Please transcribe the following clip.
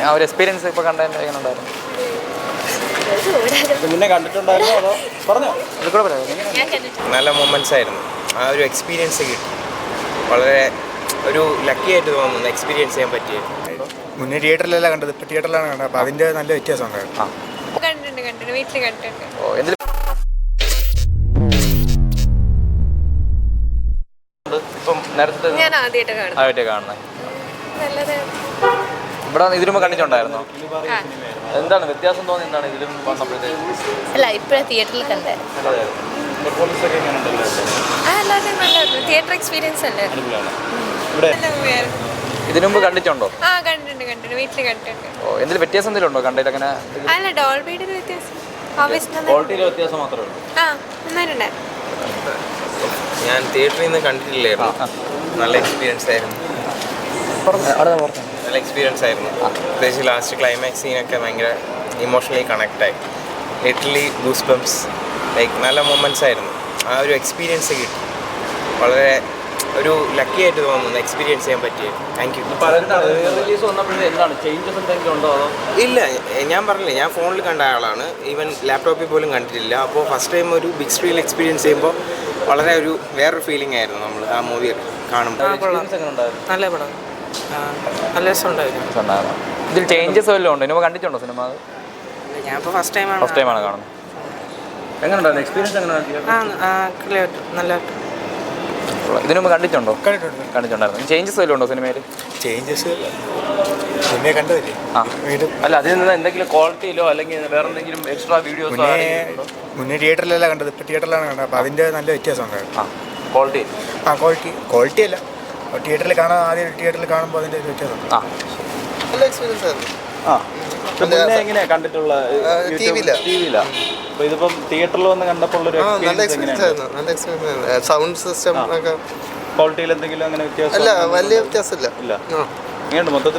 ആ ഒരു എക്സ്പീരിയൻസ് ഇപ്പോൾ കണ്ടതിൻ്റെ എങ്ങനെ ഉണ്ടായിരുന്നു? മുന്നേ കണ്ടിട്ടുണ്ടായിരുന്നോ അതോ പറഞ്ഞോ? അത് കൂടെ പറയാം. നല്ല മൊമെൻറ്റ്സ് ആയിരുന്നു. ആ ഒരു എക്സ്പീരിയൻസ് കിട്ടി. വളരെ ഒരു ലക്കി ആയിട്ട് തോന്നുന്നു എക്സ്പീരിയൻസ് ചെയ്യാൻ പറ്റിയത്. മുന്നേ തിയേറ്ററിലല്ല കണ്ടത്, ഇപ്പോൾ തിയേറ്ററിലാണ് കണ്ടത്. അപ്പോൾ അതിൻ്റെ നല്ല വ്യത്യാസം ഉണ്ടായിരുന്നു. കണ്ടിട്ടുണ്ട്, വീട്ടിൽ കണ്ടിട്ടുണ്ട്. ഓ എന്തിലും ഇപ്പം നേരത്തെ ഞാൻ ആദ്യമായിട്ട് കാണും. ആദ്യമായിട്ട് കാണുന്നത്. ഇവിടെ ഇതിനു മുമ്പ് കണ്ടിട്ടുണ്ടായിരുന്നോ? എന്താണ് വ്യത്യാസം തോന്നി? എന്താണ് ഇതിലും വന്നപ്പോഴത്തേക്ക്? അല്ല, ഇപ്പോഴാണ് തിയേറ്ററിൽ കണ്ടത്. അല്ലാതെ നല്ല തിയേറ്റർ എക്സ്പീരിയൻസ് അല്ലേ. ഇതിനു മുമ്പ് കണ്ടിട്ടുണ്ടോ? ആ കണ്ടിട്ടുണ്ട്, വീട്ടിൽ കണ്ടിട്ടുണ്ട്. ഓ എന്തെങ്കിലും വ്യത്യാസം എന്തെങ്കിലും ഉണ്ടോ കണ്ടിട്ട്? അങ്ങനെ അല്ല, ഡോൾബിയുടെ ഒരു വ്യത്യാസം, ക്വാളിറ്റിയിലെ വ്യത്യാസം മാത്രമേ ഉള്ളൂ. ആ നന്നായിട്ടുണ്ട്. ഞാൻ തിയേറ്ററിൽ നിന്ന് കണ്ടിട്ടില്ലായിരുന്നു. നല്ല എക്സ്പീരിയൻസ് ആയിരുന്നു. നല്ല എക്സ്പീരിയൻസ് ആയിരുന്നു. പ്രത്യേകിച്ച് ലാസ്റ്റ് ക്ലൈമാക്സ് സീനൊക്കെ ഭയങ്കര ഇമോഷണലി കണക്റ്റായി. ലിറ്ററലി ഗൂസ് ബംപ്സ്, ലൈക്ക് നല്ല മൊമെൻറ്റ്സ് ആയിരുന്നു. ആ ഒരു എക്സ്പീരിയൻസ് കിട്ടി. വളരെ ഒരു ലക്കി ആയിട്ട് തോന്നുന്നു എക്സ്പീരിയൻസ് ചെയ്യാൻ പറ്റിയത്. Thank you. ഇല്ല, ഞാൻ പറഞ്ഞില്ലേ, ഞാൻ ഫോണിൽ കണ്ട ആളാണ്. ഈവൻ ലാപ്ടോപ്പിൽ പോലും കണ്ടിട്ടില്ല. അപ്പോൾ ഫസ്റ്റ് ടൈം ഒരു ബിഗ് സ്ക്രീനിൽ എക്സ്പീരിയൻസ് ചെയ്യുമ്പോൾ വളരെ ഒരു വേറൊരു ഫീലിംഗ് ആയിരുന്നു നമ്മൾ ആ മൂവി കാണുമ്പോൾ. നല്ല പടം, നല്ല രസമുണ്ടായിരുന്നു. ഇതിൽ ചേഞ്ചസ് വല്ലതും ഉണ്ടോ? ഇനി കണ്ടിട്ടുണ്ടോ സിനിമ? ഞാൻ ഇപ്പോൾ ഫസ്റ്റ് ടൈമാണ് കാണുന്നത്. എങ്ങനെയുണ്ടായിരുന്നു എക്സ്പീരിയൻസ്? ക്ലിയർ, നല്ല. ഇതിനു മുമ്പ് കണ്ടിട്ടുണ്ടോ? കണ്ടിട്ടുണ്ടായിരുന്നു. ചേഞ്ചസ് വല്ലതും ഉണ്ടോ സിനിമയിൽ? ചേഞ്ചസ് മുന്നേ കണ്ടതല്ലേ. അല്ല, അതിൽ നിന്ന് എന്തെങ്കിലും ക്വാളിറ്റിയിലോ അല്ലെങ്കിൽ വേറെ എന്തെങ്കിലും എക്സ്ട്രാ വീഡിയോസോ? മുന്നേ തിയേറ്ററിലല്ല കണ്ടത്, ഇപ്പോൾ തിയേറ്ററിലാണ് കണ്ടത്. അപ്പോൾ അതിൻ്റെ നല്ല വ്യത്യാസം ഉണ്ടായിരുന്നു. ക്വാളിറ്റി അല്ല, തിയേറ്ററിൽ കാണാൻ ആദ്യം തിയേറ്ററിൽ കാണുമ്പോൾ അതിൻ്റെ വ്യത്യാസം. നല്ല എക്സ്പീരിയൻസ് ആയിരുന്നു. മുന്നേ എങ്ങനെയാ കണ്ടിട്ടുള്ള? ടിവിയില. അപ്പോൾ ഇതിപ്പം തിയേറ്ററിൽ വന്ന് കണ്ടപ്പോൾ ഉള്ളൊരു നല്ല എക്സ്പീരിയൻസ് ആയിരുന്നു. സൗണ്ട് സിസ്റ്റം ഒക്കെ ക്വാളിറ്റിയിൽ എന്തെങ്കിലും അങ്ങനെ വ്യത്യാസം? അല്ല, വലിയ വ്യത്യാസമില്ല. ഇല്ല. എങ്ങനെയുണ്ട് മൊത്തത്തിൽ?